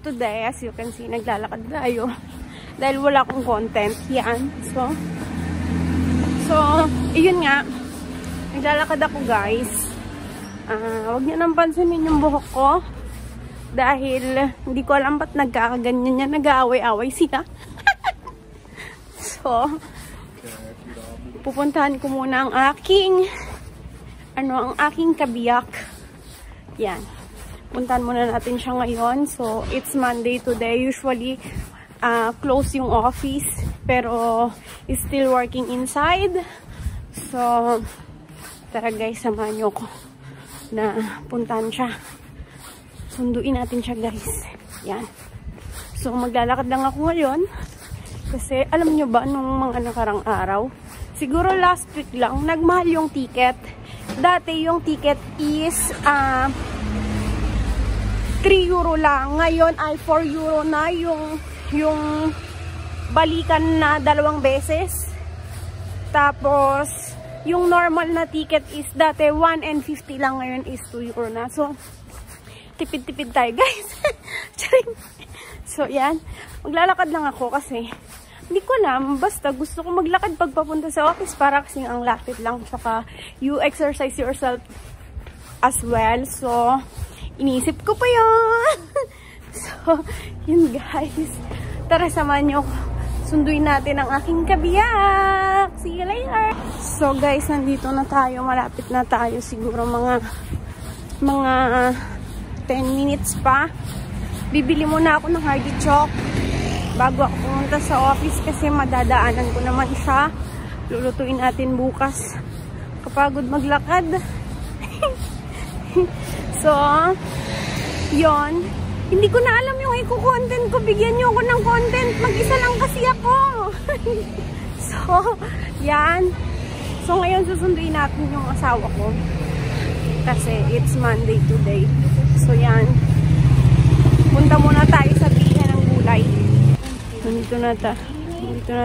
today, as you can see, naglalakad tayo. Dahil wala akong content. Yan. So, yun nga. Naglalakad ako, guys. Huwag niyo nang pansinin yung buhok ko. Dahil, hindi ko alam ba't nagkakaganyan yan. Nag-aaway-aaway sila. So, pupuntahan ko muna ang aking kabiyak. Yan. Puntahan muna natin siya ngayon. So, it's Monday today. Usually, close yung office. Pero, still working inside. So, tara guys, samahan nyo ko na puntahan siya. Sunduin natin siya guys. Yan. So, maglalakad lang ako ngayon. Kasi, alam nyo ba, nung mga nakarang araw, siguro last week lang, nagmahal yung ticket. Dati yung ticket is 3 euro lang. Ngayon ay 4 euro na yung balikan na 2 beses. Tapos, yung normal na ticket is dati 1.50 lang. Ngayon is 2 euro na. So, tipid-tipid tayo guys. So, yan. Maglalakad lang ako kasi hindi ko alam, basta gusto ko maglakad pagpapunta sa office para kasing ang lapit lang. Saka you exercise yourself as well. So, inisip ko pa yun. So, yun guys. Tara, samahan nyo. Sunduin natin ang aking kabiyak. See you later. So guys, nandito na tayo. Malapit na tayo. Siguro mga 10 minutes pa. Bibili muna ako ng Hardy Chalk bago ako pumunta sa office kasi madadaanan ko naman siya. Lulutuin natin bukas. Kapagod maglakad. So, yon. Hindi ko na alam yung i-content ko. Bigyan nyo ako ng content. Mag-isa lang kasi ako. So, yan. So, ngayon susunduin natin yung asawa ko. Kasi it's Monday today. So, yan. Punta muna tayo sa bilihan ng gulay. Nandito na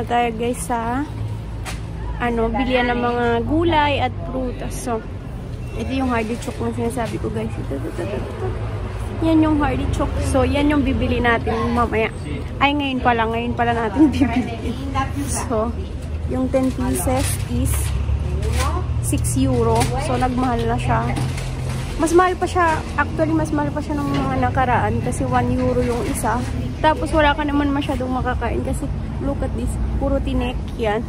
tayo guys sa bilihan ng mga gulay at prutas. So, ito yung Hardy Chalk na sinasabi ko guys. Ito. Yan yung Hardy Chalk. So, yan yung bibili natin mamaya. Ay, ngayon pala natin bibili. So, yung 10 pieces is 6 euro. So, nagmahal na siya. Mas mahal pa siya. Actually, mas mahal pa siya ng mga nakaraan kasi 1 euro yung isa. Tapos, wala ka naman masyadong makakain kasi look at this. Puro tinek. Yan.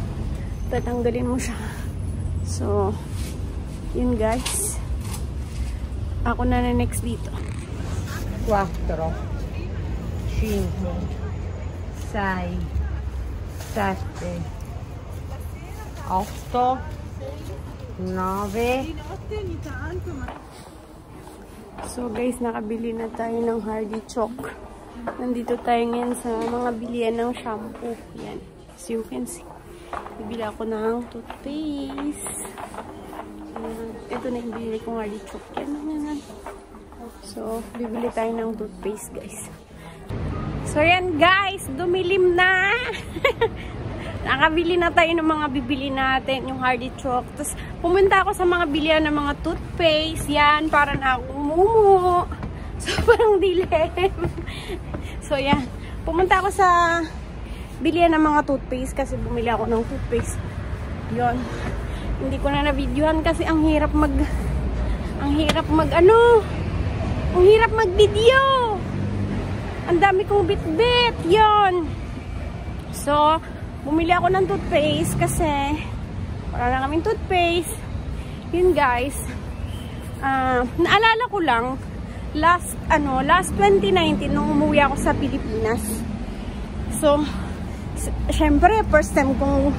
Tatanggalin mo siya. So, yun guys. Ako na next dito. 4, 5, 6, 7, 8, 9. So guys, nakabili na tayo ng Hardy Chalk. Nandito tayo ngayon sa mga bilihan ng shampoo. Yan. As you can see. Bibili ako ng toothpaste. Ito na yung binili kong Hardy Chalk. Yan. So, bibili tayo ng toothpaste, guys. So, yan, guys. Dumilim na. Nakabili na tayo ng mga bibili natin. Yung Hardy Chalk. Tapos, pumunta ako sa mga bilihan ng mga toothpaste. Yan, para na ako umumu. So, parang dilim. So, yan. Pumunta ako sa bilihan ng mga toothpaste kasi bumili ako ng toothpaste. Yon. Hindi ko na na-videohan kasi ang hirap mag-video. Ang dami kong bit-bit. Yon. So, bumili ako ng toothpaste kasi wala na kaming toothpaste. Yun guys. Naalala ko lang last 2019 nung umuwi ako sa Pilipinas. So, syempre first time kong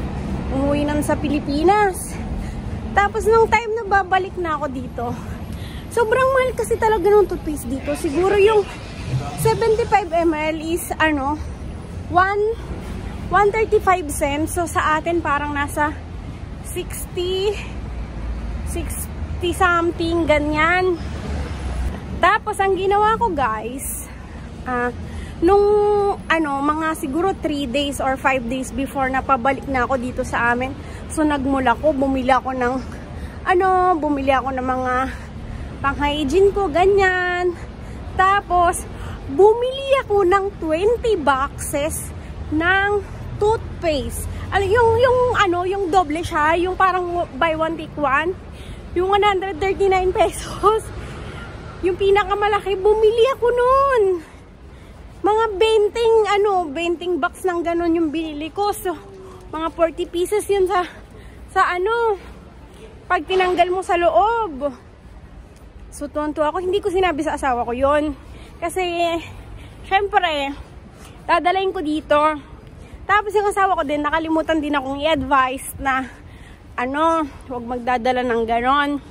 umuwi nang sa Pilipinas. Tapos nung time na babalik na ako dito, sobrang mahal kasi talaga ng toothpaste dito. Siguro yung 75 ml is 135 cents. So sa atin parang nasa 60 something ganyan. Tapos ang ginawa ko guys, nung mga siguro 3 days or 5 days before na pabalik na ako dito sa amin. So nagmula ko, bumili ako ng mga pang-hygiene ko, ganyan. Tapos bumili ako ng 20 boxes ng toothpaste. Yung doble siya, yung parang buy one take one, yung 139 pesos. Yung pinakamalaki, bumili ako nun. Mga 20 box ng ganon yung binili ko. So, mga 40 pieces yun pag tinanggal mo sa loob. So, tonto ako. Hindi ko sinabi sa asawa ko yun. Kasi, syempre, dadalayin ko dito. Tapos yung asawa ko din, nakalimutan din akong i-advise na, huwag magdadala ng ganon.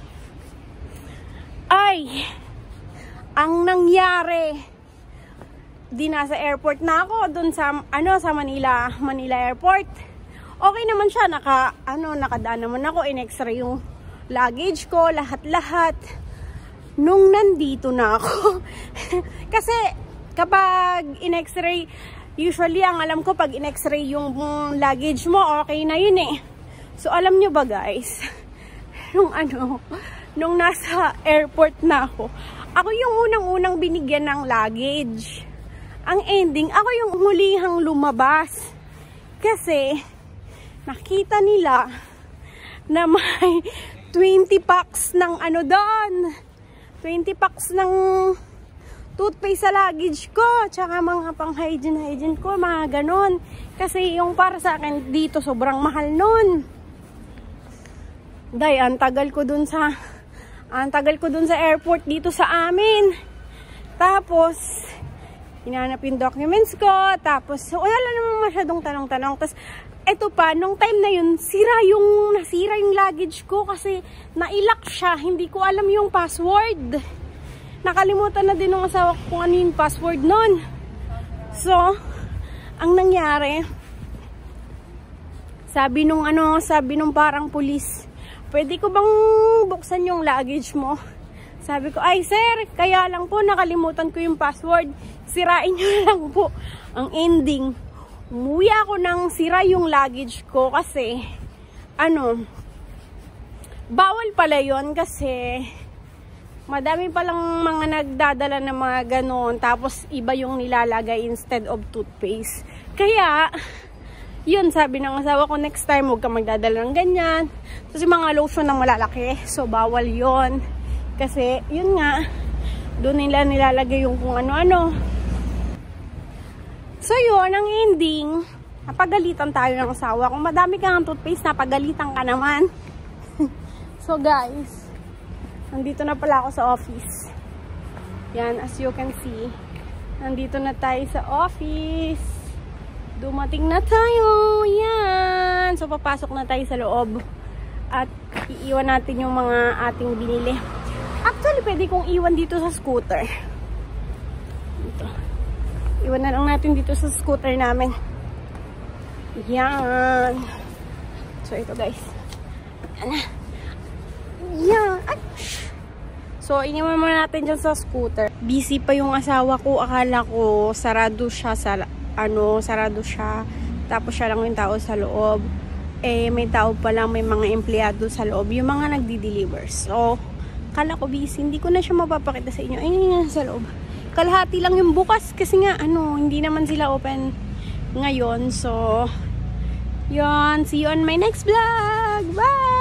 Ay, ang nangyari, di nasa airport na ako, dun sa Manila Airport. Okay naman siya, nakadaan naman ako, in-x-ray yung luggage ko, lahat-lahat. Nung nandito na ako, kasi kapag in-x-ray, usually ang alam ko pag in-x-ray yung luggage mo, okay na yun eh. So alam nyo ba guys, nung nasa airport na ako yung unang-unang binigyan ng luggage. Ang ending, ako yung hulihang lumabas. Kasi, nakita nila na may 20 packs ng doon. 20 packs ng toothpaste sa luggage ko. Tsaka mga pang-hygiene ko, mga ganon. Kasi yung para sa akin dito, sobrang mahal nun. Dahil, ang tagal ko dun sa airport dito sa amin. Tapos, hinanap yung documents ko. Tapos, wala naman masyadong tanong-tanong. Tapos, eto pa, nung time na yun, nasira yung luggage ko kasi nailak siya. Hindi ko alam yung password. Nakalimutan na din ng asawa ko kung ano yung password nun. So, ang nangyari, sabi nung parang pulis, pwede ko bang buksan yung luggage mo? Sabi ko, ay sir, kaya lang po nakalimutan ko yung password. Sirain nyo lang po. Ang ending, umuwi ako ng sira yung luggage ko kasi, bawal pala yun kasi madami palang mga nagdadala ng mga ganon. Tapos iba yung nilalagay instead of toothpaste. Kaya, yun, sabi ng asawa ko, next time huwag ka magdadala ng ganyan. Kasi mga lotion na malalaki, so bawal yon. Kasi, yun nga, doon nila nilalagay yung kung ano-ano. So yun, ang ending, napagalitan tayo ng asawa. Kung madami kang toothpaste, napagalitan ka naman. So guys, nandito na pala ako sa office. Yan, as you can see, nandito na tayo sa office. Dumating na tayo. Yan. So, papasok na tayo sa loob. At iiwan natin yung mga ating binili. Actually, pwede kong iwan dito sa scooter. Dito. Iwan na lang natin dito sa scooter namin. Yan. So, ito guys. Yan na. Yan. Ay. So, iniwan muna natin dyan sa scooter. Busy pa yung asawa ko. Akala ko sarado siya sarado siya, tapos siya lang yung tao sa loob. May tao pa lang, may mga empleyado sa loob, yung mga nagdi-deliver. So, kala ko busy, hindi ko na siya mapapakita sa inyo. Ayun, sa loob. Kalahati lang yung bukas, kasi nga, hindi naman sila open ngayon. So, yun, see you on my next vlog. Bye!